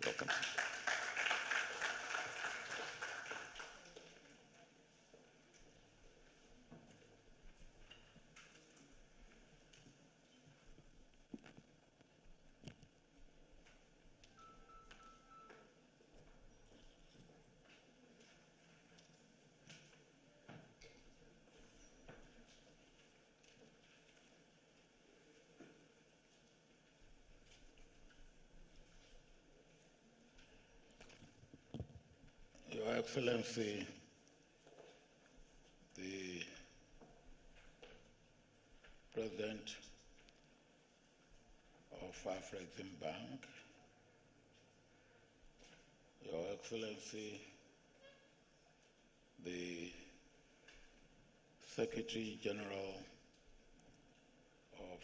Welcome. Your Excellency, the President of Fraxem Bank, Your Excellency, the Secretary General of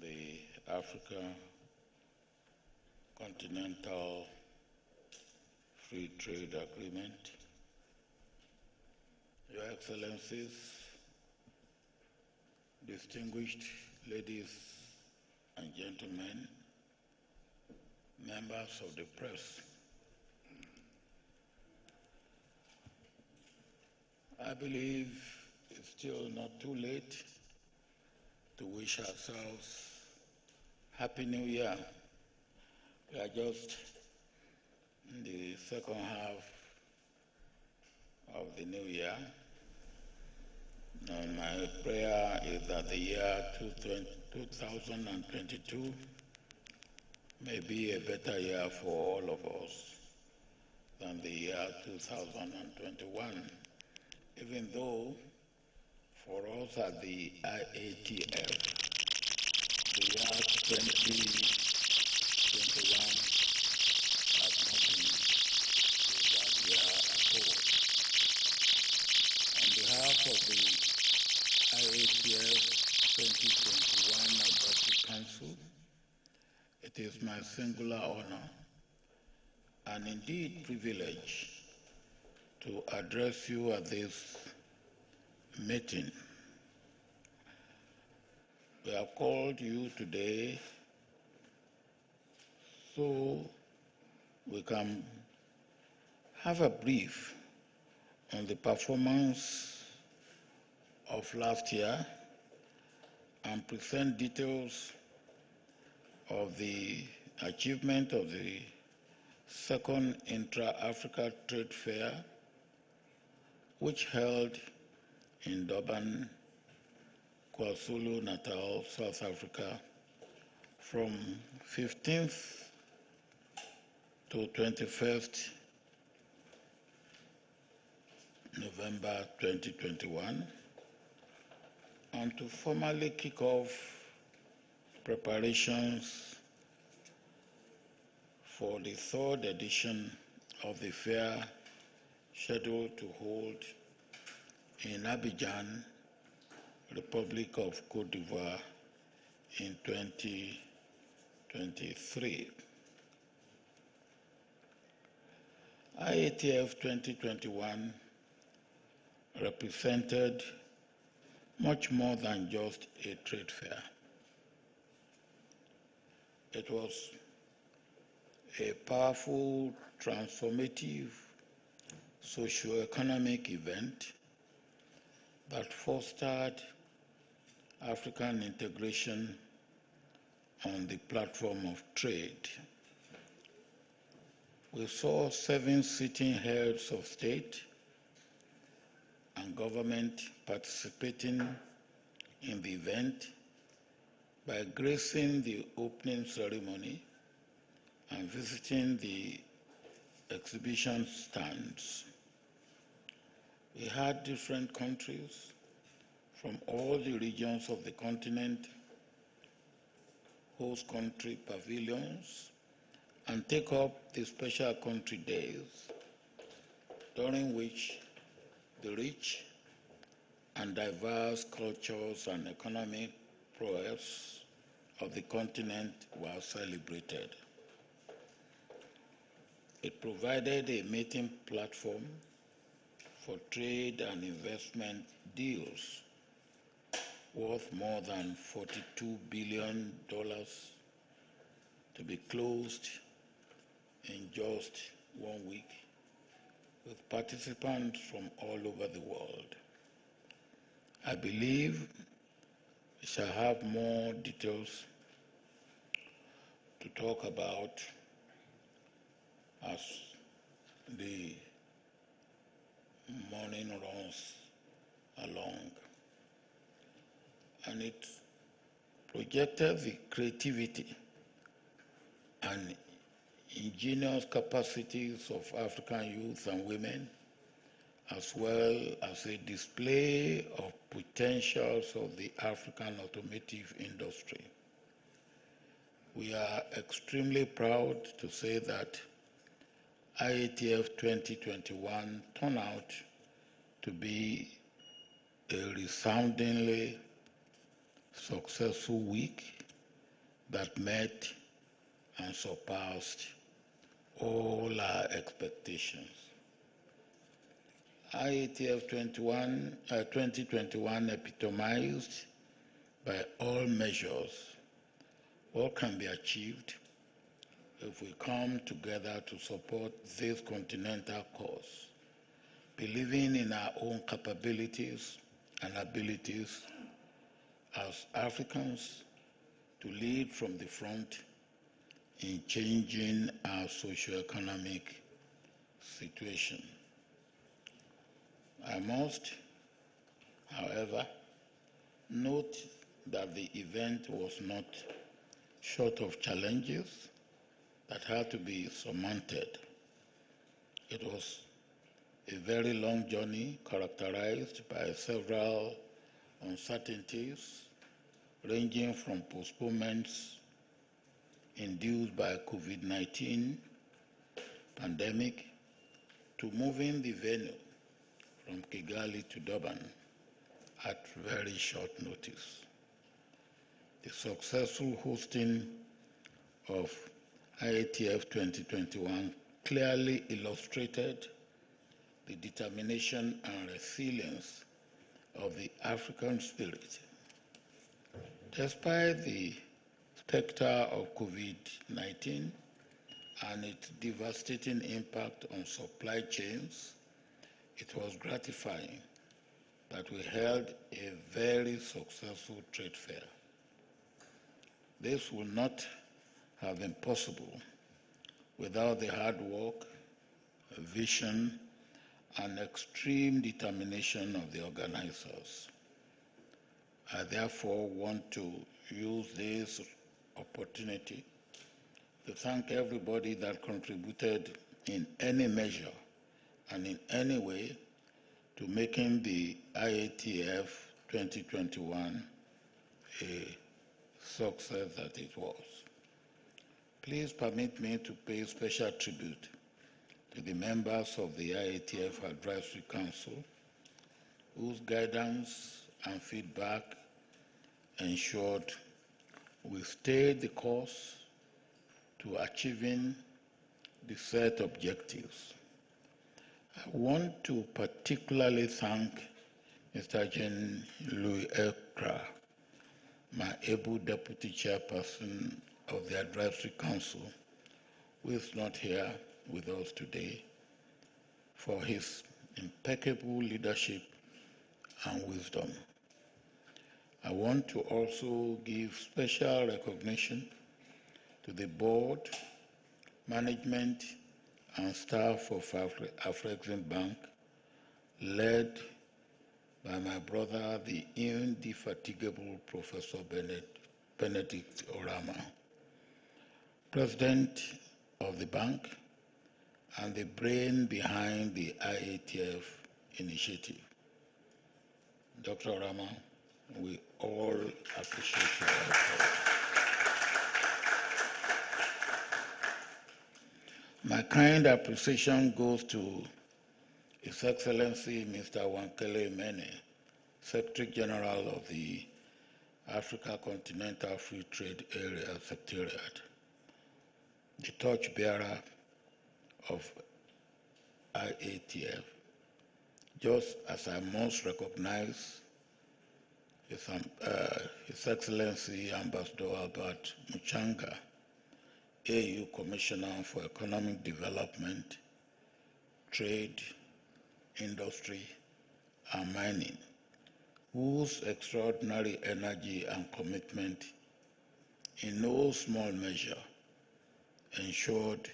the Africa Continental Free Trade Agreement, Your Excellencies, distinguished ladies and gentlemen, members of the press, I believe it's still not too late to wish ourselves Happy New Year. We are just in the second half of the new year, and my prayer is that the year 2022 may be a better year for all of us than the year 2021, even though for us at the Iatf, the year 2021 has not been a bad year at all. On behalf of the Iatf 2021 Advisory Council, it is my singular honor and indeed privilege to address you at this meeting. We have called you today so we can have a brief on the performance of last year and present details of the achievement of the second Intra-African Trade Fair, which held in Durban, KwaZulu-Natal, South Africa, from 15th to 21st November 2021, and to formally kick off preparations for the third edition of the fair scheduled to hold in Abidjan, Republic of Cote d'Ivoire in 2023. Iatf 2021 represented much more than just a trade fair. It was a powerful, transformative, socio-economic event that fostered African integration on the platform of trade. We saw 7 sitting heads of state and government participating in the event by gracing the opening ceremony and visiting the exhibition stands. We had different countries from all the regions of the continent host country pavilions and take up the special country days, during which the rich and diverse cultures and economic prowess of the continent were celebrated. It provided a meeting platform for trade and investment deals worth more than $42 billion to be closed in just 1 week with participants from all over the world. I believe we shall have more details to talk about as the morning runs along. And it projected the creativity and ingenious capacities of African youth and women, as well as a display of potentials of the African automotive industry. We are extremely proud to say that Iatf 2021 turned out to be a resoundingly successful week that met and surpassed all our expectations. Iatf 2021 epitomized by all measures what can be achieved if we come together to support this continental cause, believing in our own capabilities and abilities as Africans to lead from the front in changing our socioeconomic situation. I must, however, note that the event was not short of challenges that had to be surmounted. It was a very long journey characterized by several uncertainties, ranging from postponements induced by COVID-19 pandemic to moving the venue from Kigali to Durban at very short notice. The successful hosting of Iatf 2021 clearly illustrated the determination and resilience of the African spirit. Despite the specter of COVID-19 and its devastating impact on supply chains, it was gratifying that we held a very successful trade fair. This would not have been possible without the hard work, vision, and extreme determination of the organizers. I therefore want to use this opportunity to thank everybody that contributed in any measure and in any way to making the Iatf 2021 a success that it was. Please permit me to pay special tribute to the members of the Iatf Advisory Council, whose guidance and feedback ensured we stayed the course to achieving the set objectives. I want to particularly thank Mr. Jean-Louis Ekra, my able deputy chairperson of the Advisory Council, who is not here with us today, for his impeccable leadership and wisdom. I want to also give special recognition to the board, management, and staff of Fraxem Bank, led by my brother, the indefatigable Professor Benedict Orama, President of the bank and the brain behind the Iatf initiative. Dr. Orama, we all appreciate your effort. My kind appreciation goes to His Excellency Mr. Wankele Mene, Secretary General of the Africa Continental Free Trade Area Secretariat, the torchbearer of Iatf, just as I must recognize His Excellency Ambassador Albert Muchanga, AU Commissioner for Economic Development, Trade, Industry, and Mining, whose extraordinary energy and commitment in no small measure ensured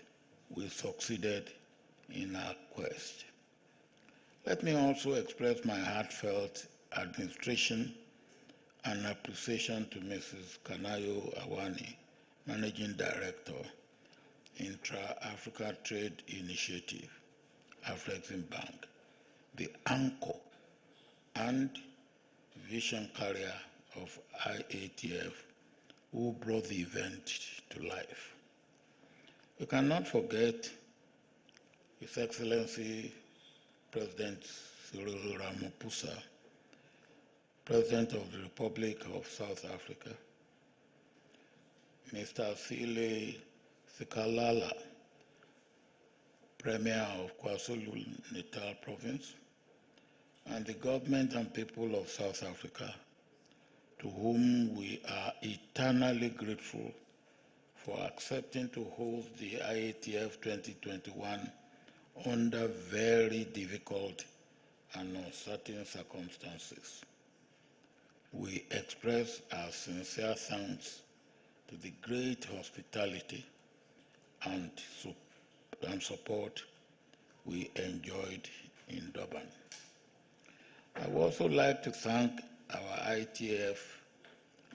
we succeeded in our quest. Let me also express my heartfelt admiration and appreciation to Mrs. Kanayo Awani, Managing Director, Intra-African Trade Initiative, Fraxem Bank, the anchor and vision carrier of Iatf, who brought the event to life. We cannot forget His Excellency President Cyril Ramaphosa, President of the Republic of South Africa, Mr. Sile Sikalala, Premier of KwaZulu-Natal Province, and the government and people of South Africa, to whom we are eternally grateful for accepting to host the Iatf 2021 under very difficult and uncertain circumstances. We express our sincere thanks to the great hospitality and support we enjoyed in Durban. I would also like to thank our ITF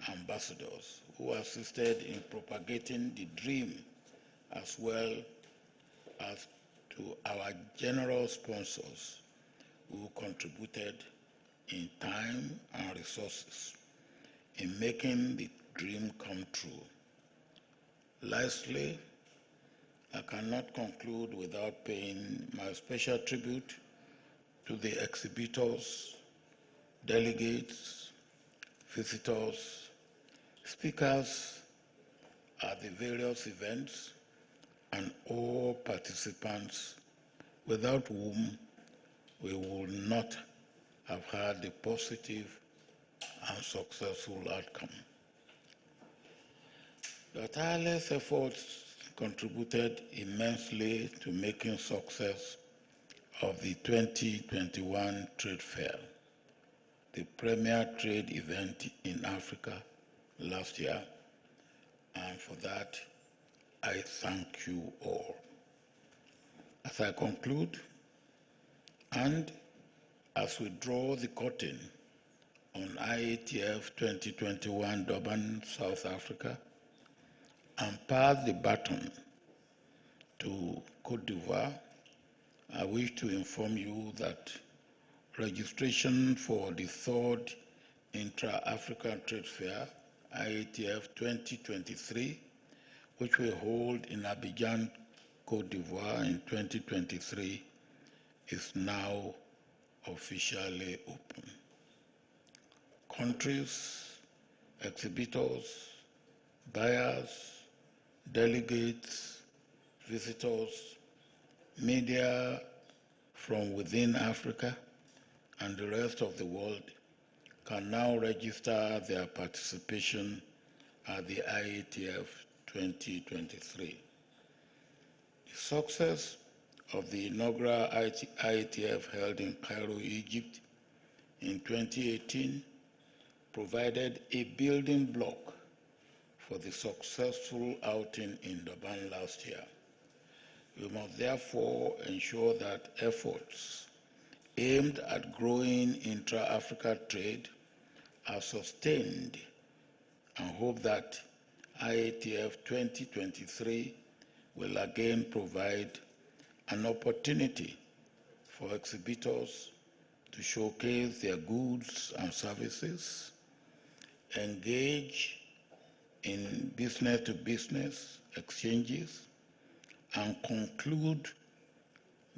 ambassadors who assisted in propagating the dream, as well as to our general sponsors who contributed in time and resources in making the dream come true. Lastly, I cannot conclude without paying my special tribute to the exhibitors, delegates, visitors, speakers at the various events, and all participants, without whom we would not have had a positive and successful outcome. The tireless efforts contributed immensely to making success of the 2021 Trade Fair, the premier trade event in Africa last year, and for that, I thank you all. As I conclude, and as we draw the curtain on IATF 2021 Durban, South Africa, and pass the baton to Côte d'Ivoire, I wish to inform you that registration for the third Intra-African Trade Fair, IATF 2023, which we hold in Abidjan, Côte d'Ivoire in 2023, is now officially open. Countries, exhibitors, buyers, delegates, visitors, media from within Africa and the rest of the world can now register their participation at the IATF 2023. The success of the inaugural IATF held in Cairo, Egypt in 2018 provided a building block for the successful outing in Durban last year. We must therefore ensure that efforts aimed at growing intra-African trade are sustained, and hope that IATF 2023 will again provide an opportunity for exhibitors to showcase their goods and services, engage in business-to-business exchanges, and conclude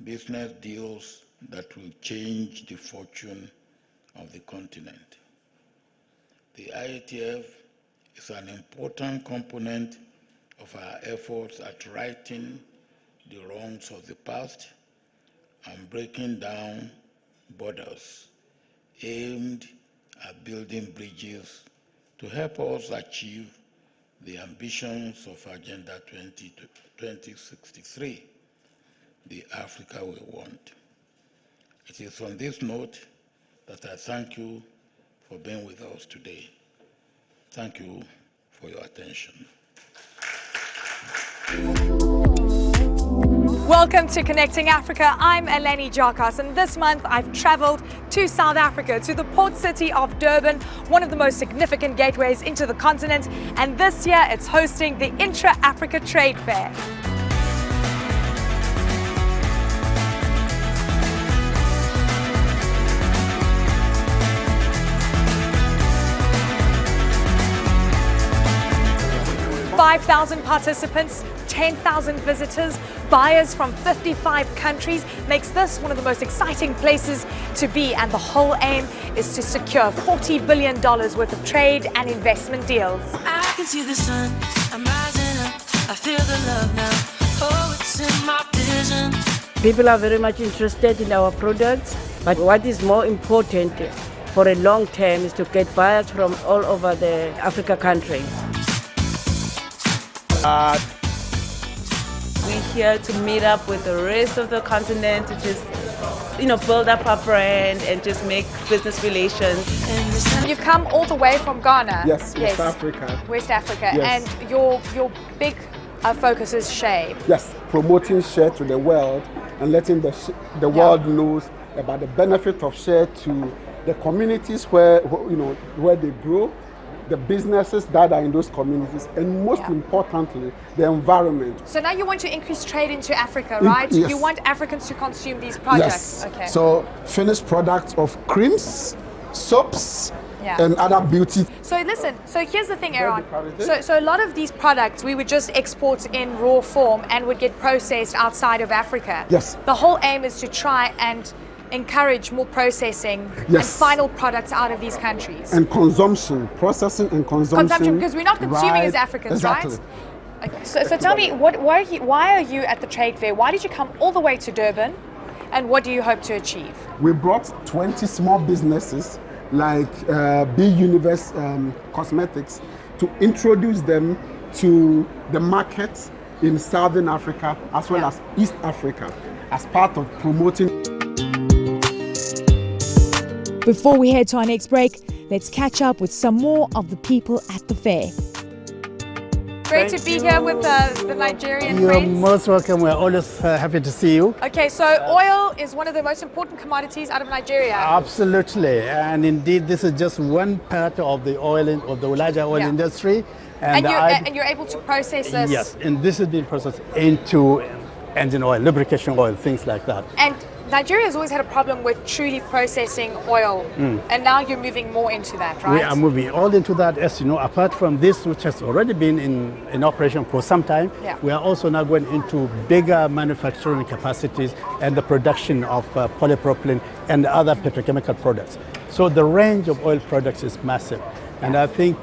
business deals that will change the fortune of the continent. The IATF is an important component of our efforts at righting the wrongs of the past and breaking down borders aimed at building bridges to help us achieve the ambitions of Agenda 2063, the Africa we want. It is on this note that I thank you for being with us today. Thank you for your attention. Welcome to Connecting Africa. I'm Eleni Jarkas, and this month I've traveled to South Africa, to the port city of Durban, one of the most significant gateways into the continent, and this year it's hosting the Intra-Africa Trade Fair. $5,000 participants, 10,000 visitors, buyers from 55 countries makes this one of the most exciting places to be, and the whole aim is to secure $40 billion worth of trade and investment deals. I can see the sun, I'm rising up, I feel the love now, oh it's in my vision. People are very much interested in our products, but what is more important for a long term is to get buyers from all over the Africa countries. We're here to meet up with the rest of the continent to just, build up our brand and just make business relations. You've come all the way from Ghana. Yes, West Africa. West Africa, yes. And your big focus is shea. Yes, promoting shea to the world and letting the world knows about the benefit of shea to the communities where they grow, the businesses that are in those communities, and most importantly, the environment. So now you want to increase trade into Africa, right? Yes. You want Africans to consume these products. Yes. Okay. So finished products of creams, soaps, and other beauty. So listen, so here's the thing, Aaron. So a lot of these products we would just export in raw form and would get processed outside of Africa. Yes. The whole aim is to try and encourage more processing and final products out of these countries. And consumption, processing and consumption. Because we're not consuming as Africans, right? Okay. So tell me, why are you at the trade fair? Why did you come all the way to Durban? And what do you hope to achieve? We brought 20 small businesses like Big Universe Cosmetics to introduce them to the market in Southern Africa as well as East Africa as part of promoting. Before we head to our next break, let's catch up with some more of the people at the fair. Great to be here with the Nigerian You're friends. most welcome. We're always happy to see you. Okay, so oil is one of the most important commodities out of Nigeria. Absolutely, and indeed, this is just one part of the of the larger oil industry. And you're able to process this. Yes, and this has been processed into engine oil, lubrication oil, things like that. And Nigeria has always had a problem with truly processing oil, and now you're moving more into that, right? We are moving all into that, as you know, apart from this, which has already been in operation for some time, we are also now going into bigger manufacturing capacities and the production of polypropylene and other petrochemical products. So the range of oil products is massive, and I think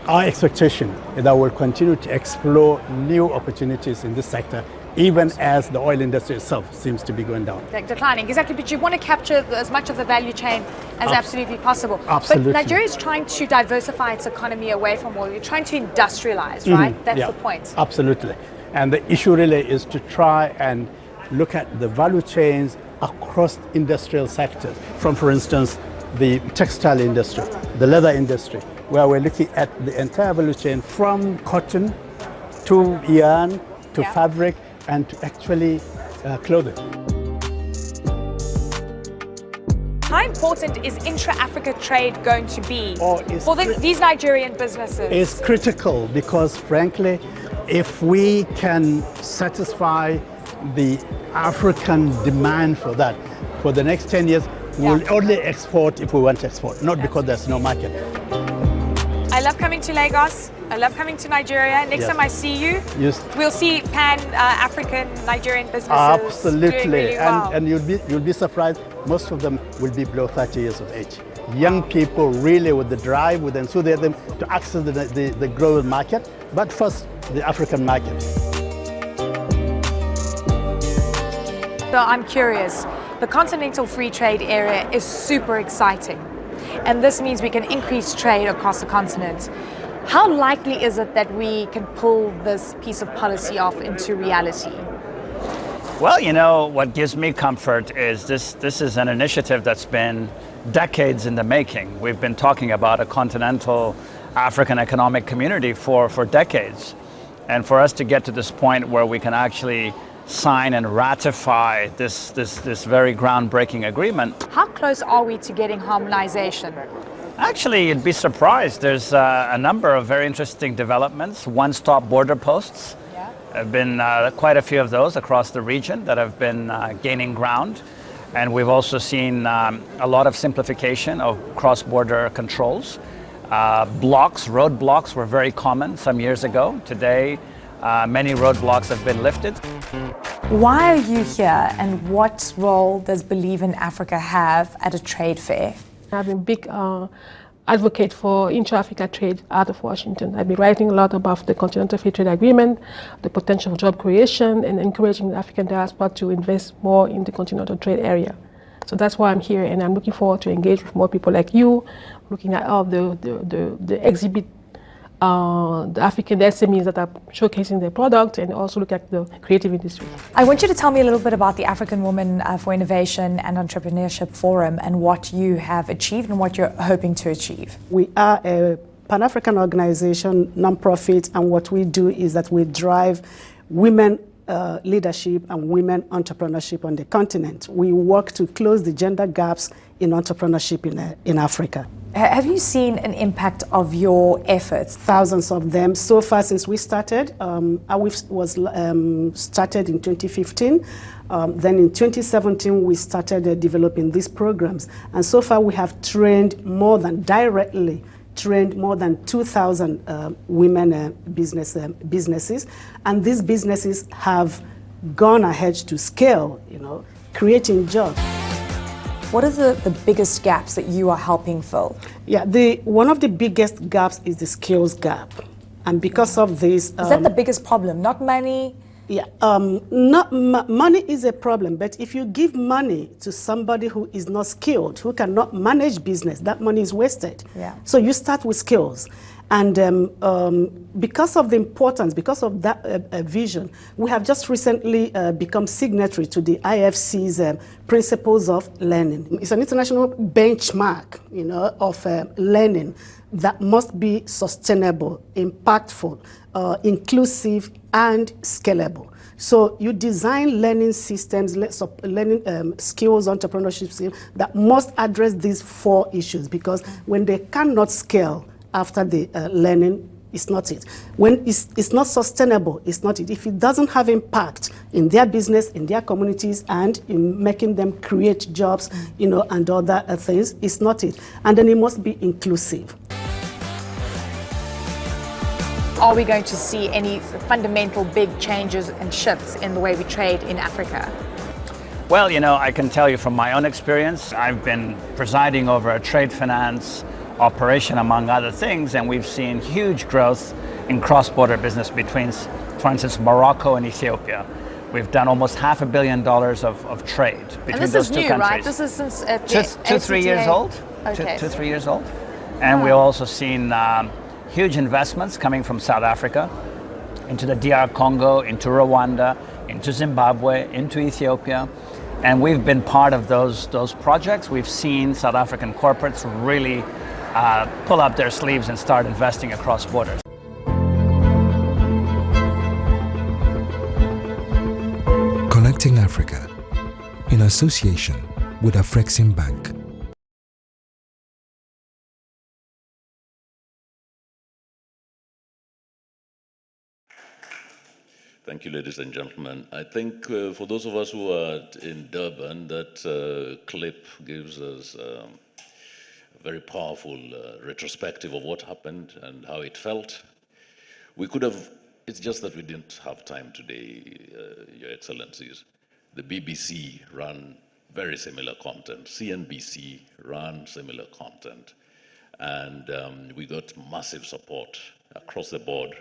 our expectation is that we'll continue to explore new opportunities in this sector, even as the oil industry itself seems to be going down. Declining, exactly, but you want to capture as much of the value chain as absolutely possible. Absolutely. But Nigeria is trying to diversify its economy away from oil. You're trying to industrialize, right? That's the point. Absolutely. And the issue really is to try and look at the value chains across industrial sectors, from, for instance, the textile industry, the leather industry, where we're looking at the entire value chain from cotton to yarn to fabric and to actually clothing. How important is intra-Africa trade going to be for these Nigerian businesses? It's critical because, frankly, if we can satisfy the African demand for that, for the next 10 years, we'll only export if we want to export, not because there's no market. I love coming to Lagos. I love coming to Nigeria. Next time I see you, we'll see pan-African Nigerian businesses. Absolutely, doing really well. And you'll be surprised. Most of them will be below 30 years of age. Young people really with the drive, with the enthusiasm to access the global market, but first the African market. So I'm curious. The Continental Free Trade Area is super exciting, and this means we can increase trade across the continent. How likely is it that we can pull this piece of policy off into reality? Well, you know, what gives me comfort is this is an initiative that's been decades in the making. We've been talking about a continental African economic community for decades. And for us to get to this point where we can actually sign and ratify this very groundbreaking agreement. How close are we to getting harmonization? Actually, you'd be surprised. There's a number of very interesting developments. One-stop border posts. There have been quite a few of those across the region that have been gaining ground. And we've also seen a lot of simplification of cross-border controls. Roadblocks were very common some years ago. Today, many roadblocks have been lifted. Why are you here, and what role does Believe in Africa have at a trade fair? I've been a big advocate for intra-African trade out of Washington. I've been writing a lot about the Continental Free Trade Agreement, the potential for job creation, and encouraging the African diaspora to invest more in the continental trade area. So that's why I'm here, and I'm looking forward to engage with more people like you, looking at all the exhibit, the African SMEs that are showcasing their product, and also look at the creative industry. I want you to tell me a little bit about the African Women for Innovation and Entrepreneurship Forum and what you have achieved and what you're hoping to achieve. We are a Pan-African organization, non-profit, and what we do is that we drive women leadership and women entrepreneurship on the continent. We work to close the gender gaps in entrepreneurship in Africa. Have you seen an impact of your efforts? Thousands of them. So far since we started, Iatf was started in 2015. Then in 2017, we started developing these programs. And so far, we have trained more than 2,000 women businesses. And these businesses have gone ahead to scale, creating jobs. What are the biggest gaps that you are helping fill? Yeah, one of the biggest gaps is the skills gap. And because of this... is that the biggest problem, not money? Yeah, money is a problem, but if you give money to somebody who is not skilled, who cannot manage business, that money is wasted. Yeah. So you start with skills. And because of the importance, because of that vision, we have just recently become signatory to the IFC's Principles of Learning. It's an international benchmark, of learning that must be sustainable, impactful, inclusive, and scalable. So you design learning systems, learning skills, entrepreneurship skills that must address these 4 issues, because when they cannot scale after the learning, it's not it. When it's not sustainable, it's not it. If it doesn't have impact in their business, in their communities, and in making them create jobs, and other things, it's not it. And then it must be inclusive. Are we going to see any fundamental big changes and shifts in the way we trade in Africa? Well, I can tell you from my own experience, I've been presiding over a trade finance operation, among other things, and we've seen huge growth in cross-border business between, for instance, Morocco and Ethiopia. We've done almost $500 million of trade between those two countries. Right? This is since 3 years old. Okay. 2, 3 years old. And we've also seen huge investments coming from South Africa into the DR Congo, into Rwanda, into Zimbabwe, into Ethiopia. And we've been part of those projects. We've seen South African corporates really pull up their sleeves and start investing across borders. Connecting Africa in association with a Fraxem Bank. Thank you, ladies and gentlemen. I think for those of us who are in Durban, that clip gives us a very powerful retrospective of what happened and how it felt. We could have, it's just that we didn't have time today, Your Excellencies. The BBC ran very similar content. CNBC ran similar content. And we got massive support across the board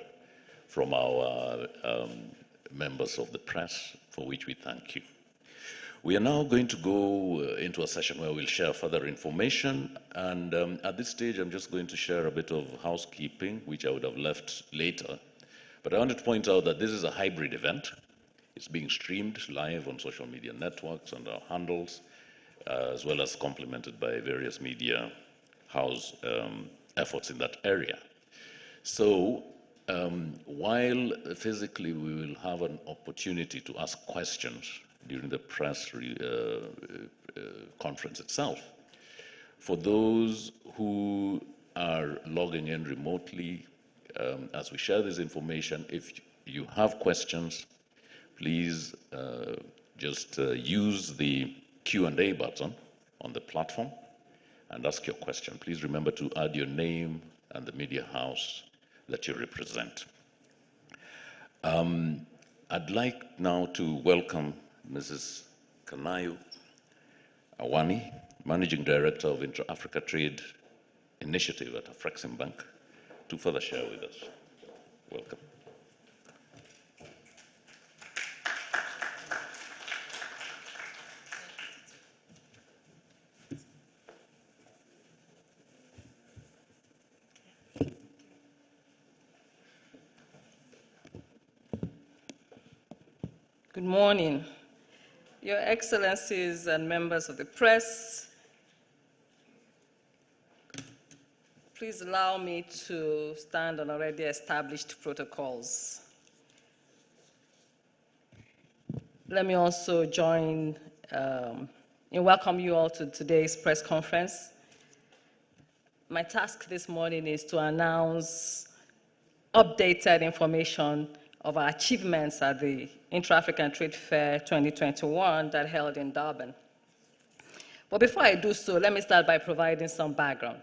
from our members of the press, for which we thank you. We are now going to go into a session where we'll share further information. And at this stage, I'm just going to share a bit of housekeeping, which I would have left later. But I wanted to point out that this is a hybrid event. It's being streamed live on social media networks and our handles, as well as complemented by various media house efforts in that area. So while physically we will have an opportunity to ask questions during the press conference itself, for those who are logging in remotely, as we share this information, if you have questions, please just use the Q&A button on the platform and ask your question. Please remember to add your name and the media house that you represent. I'd like now to welcome Mrs. Kanayo Awani, Managing Director of Intra-Africa Trade Initiative at Fraxem Bank, to further share with us. Welcome. Good morning, Your Excellencies and members of the press. Please allow me to stand on already established protocols. Let me also join in welcome you all to today's press conference. My task this morning is to announce updated information of our achievements at the Intra-African Trade Fair 2021 that held in Durban. But before I do so, let me start by providing some background.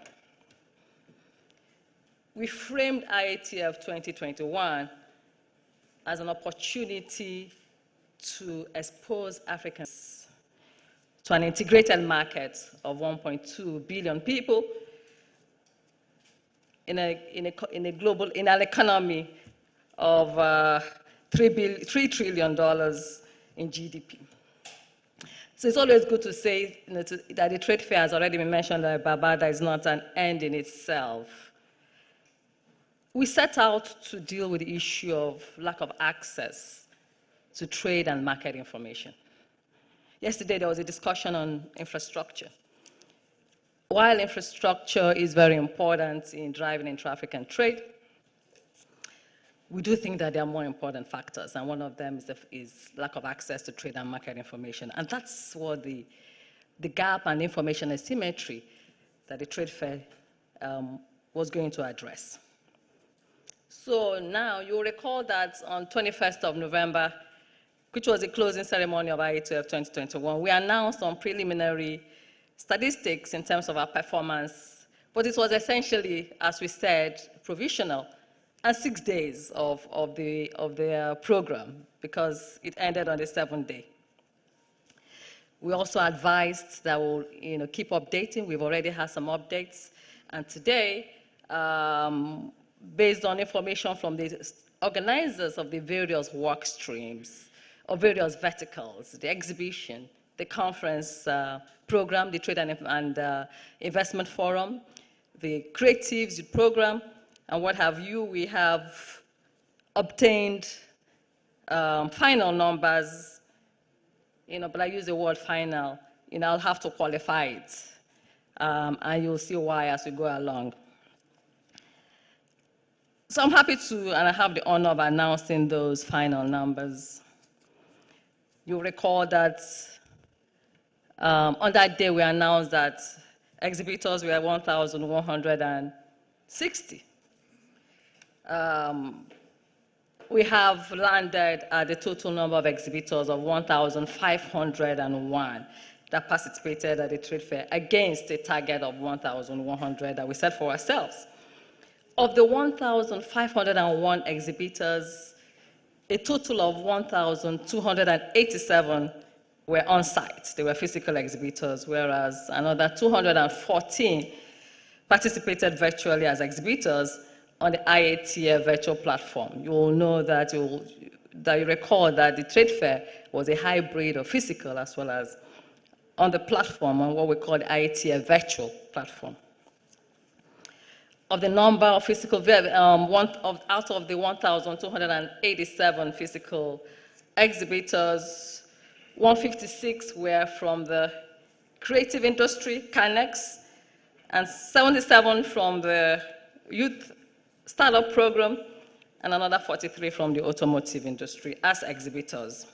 We framed Iatf 2021 as an opportunity to expose Africans to an integrated market of 1.2 billion people in an economy of $3 trillion in GDP. So it's always good to say that the trade fair, has already been mentioned by Babada, is not an end in itself. We set out to deal with the issue of lack of access to trade and market information. Yesterday, there was a discussion on infrastructure. While infrastructure is very important in driving intra-African trade, we do think that there are more important factors, and one of them is lack of access to trade and market information. And that's what the gap and information asymmetry that the trade fair was going to address. So now you'll recall that on 21st of November, which was the closing ceremony of Iatf 2021, we announced some preliminary statistics in terms of our performance, but it was essentially, as we said, provisional, and 6 days of the program, because it ended on the 7th day. We also advised that we'll keep updating. We've already had some updates. And today, based on information from the organizers of the various work streams, or various verticals, the exhibition, the conference program, the Trade and Investment Forum, the Creatives program, and what have you, we have obtained final numbers, but I use the word final, I'll have to qualify it, and you'll see why as we go along. So I'm happy to, and I have the honor of announcing those final numbers. You'll recall that on that day we announced that exhibitors were 1,160. We have landed at the total number of exhibitors of 1,501 that participated at the trade fair, against a target of 1,100 that we set for ourselves. Of the 1,501 exhibitors, a total of 1,287 were on site. They were physical exhibitors, whereas another 214 participated virtually as exhibitors on the Iatf virtual platform. You will know that you recall that the trade fair was a hybrid of physical as well as on the platform, on what we call the Iatf virtual platform. Of the number of physical, out of the 1,287 physical exhibitors, 156 were from the creative industry, CANEX, and 77 from the youth startup program, and another 43 from the automotive industry as exhibitors.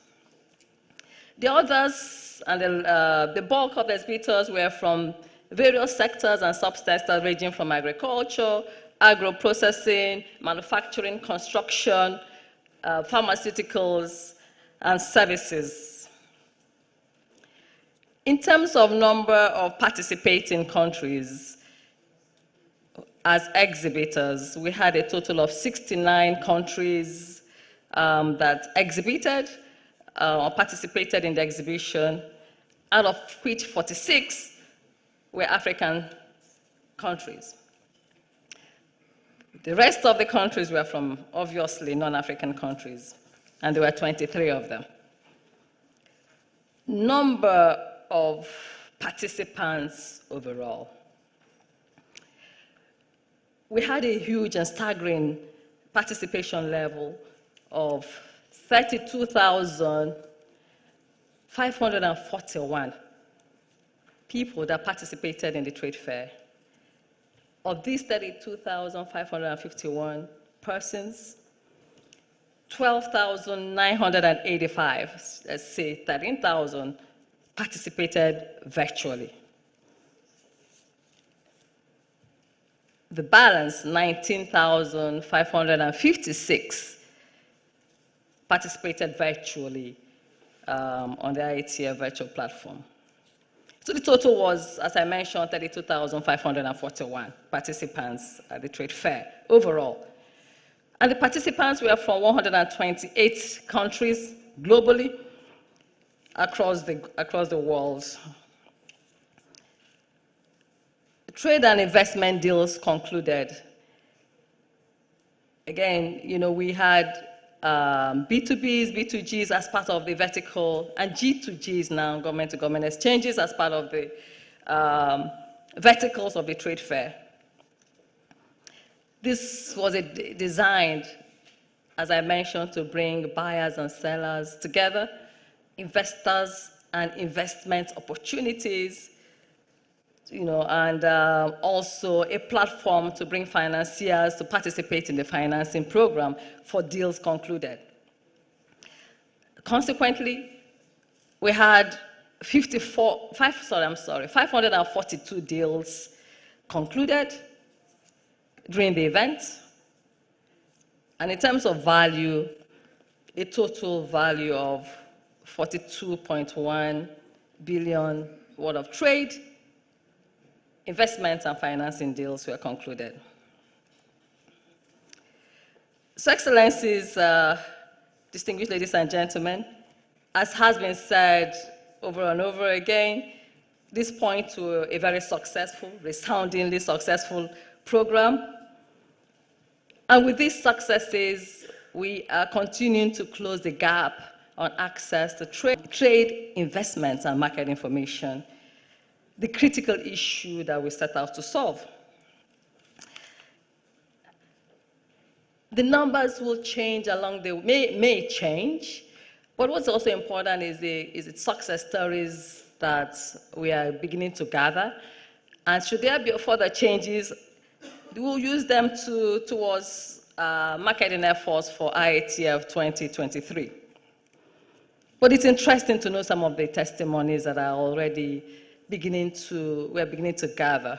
The others, and the bulk of the exhibitors were from various sectors and subsectors ranging from agriculture, agro-processing, manufacturing, construction, pharmaceuticals, and services. In terms of number of participating countries as exhibitors, we had a total of 69 countries that exhibited or participated in the exhibition, out of which 46 were African countries. The rest of the countries were from, obviously, non-African countries, and there were 23 of them. Number of participants overall. We had a huge and staggering participation level of 32,541 people that participated in the trade fair. Of these 32,551 persons, 12,985, let's say 13,000, participated virtually. The balance, 19,556, participated virtually on the Iatf virtual platform. So the total was, as I mentioned, 32,541 participants at the trade fair overall. And the participants were from 128 countries globally across the world. Trade and investment deals concluded. Again, we had B2Bs, B2Gs as part of the vertical, and G2Gs now, government-to-government exchanges, as part of the verticals of the trade fair. This was designed, as I mentioned, to bring buyers and sellers together, investors and investment opportunities, and also a platform to bring financiers to participate in the financing program for deals concluded. Consequently, we had 542 deals concluded during the event, and in terms of value, a total value of 42.1 billion worth of trade, investments and financing deals were concluded. So, Excellencies, distinguished ladies and gentlemen, as has been said over and over again, this points to a very successful, resoundingly successful program. And with these successes, we are continuing to close the gap on access to trade, investments, and market information, the critical issue that we set out to solve. The numbers will change along the way, may change, but what's also important is the success stories that we are beginning to gather. And should there be further changes, we'll use them towards marketing efforts for Iatf 2023. But it's interesting to know some of the testimonies that are already we're beginning to gather.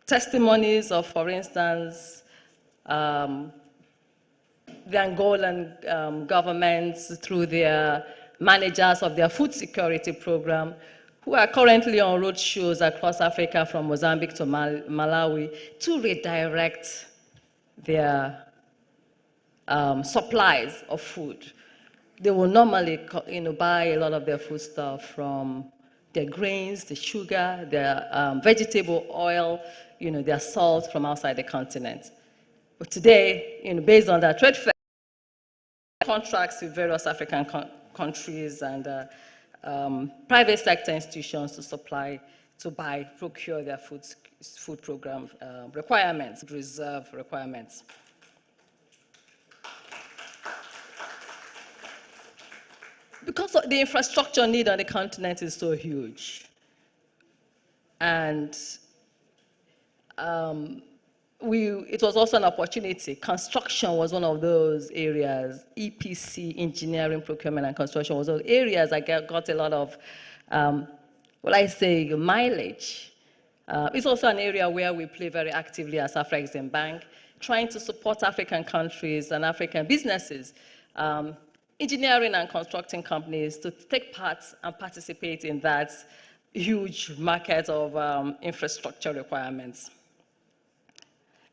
Testimonies of, for instance, the Angolan governments through their managers of their food security program, who are currently on road shows across Africa from Mozambique to Malawi to redirect their supplies of food. They will normally buy a lot of their foodstuff from their grains, the sugar, their vegetable oil, their salt from outside the continent. But today, based on that trade fair, contracts with various African countries and private sector institutions to procure their food program requirements, reserve requirements. Because the infrastructure need on the continent is so huge, and it was also an opportunity. Construction was one of those areas. EPC, engineering, procurement, and construction was those areas that got a lot of, mileage. It's also an area where we play very actively as Fraxem Bank, trying to support African countries and African businesses, engineering and constructing companies to take part and participate in that huge market of infrastructure requirements.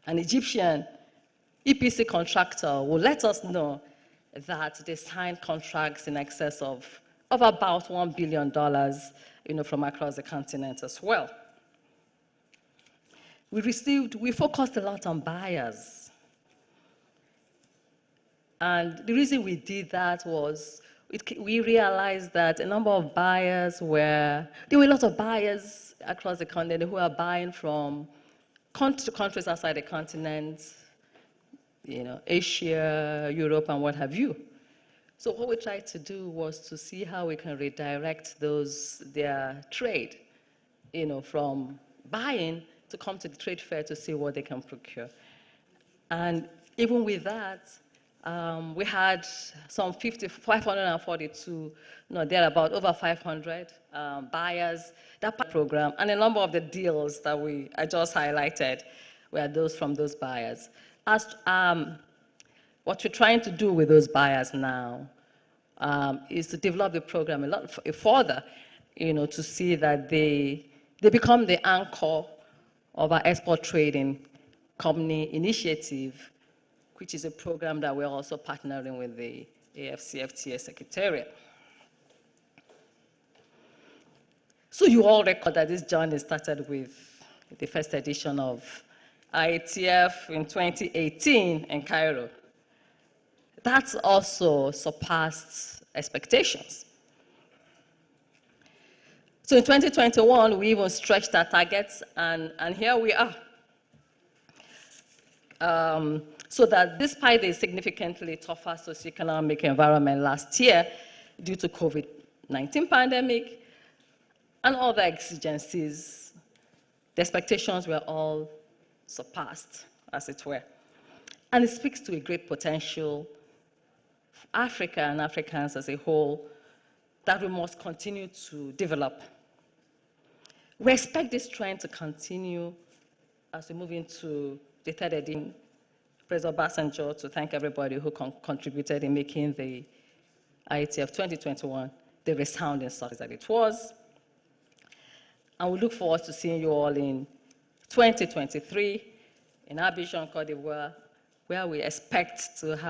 An Egyptian EPC contractor will let us know that they signed contracts in excess of about $1 billion, from across the continent as well. We focused a lot on buyers. And the reason we did that was we realized that a number of buyers there were a lot of buyers across the continent who are buying from countries outside the continent, Asia, Europe, and what have you. So what we tried to do was to see how we can redirect their trade, from buying to come to the trade fair to see what they can procure. And even with that, we had some 542, thereabout, over 500 buyers. That program, and a number of the deals that I just highlighted were those from those buyers. What we're trying to do with those buyers now is to develop the program a lot further, to see that they become the anchor of our export trading company initiative, which is a program that we're also partnering with the AFCFTA Secretariat. So you all recall that this journey started with the first edition of Iatf in 2018 in Cairo. That's also surpassed expectations. So in 2021, we even stretched our targets, and here we are. So that despite the significantly tougher socioeconomic environment last year due to COVID-19 pandemic and other exigencies, the expectations were all surpassed, as it were. And it speaks to a great potential for Africa and Africans as a whole that we must continue to develop. We expect this trend to continue as we move into the third edition. President Obasanjo to thank everybody who contributed in making the Iatf 2021 the resounding success that it was. And we look forward to seeing you all in 2023 in Abidjan, Cote d'Ivoire, where we expect to have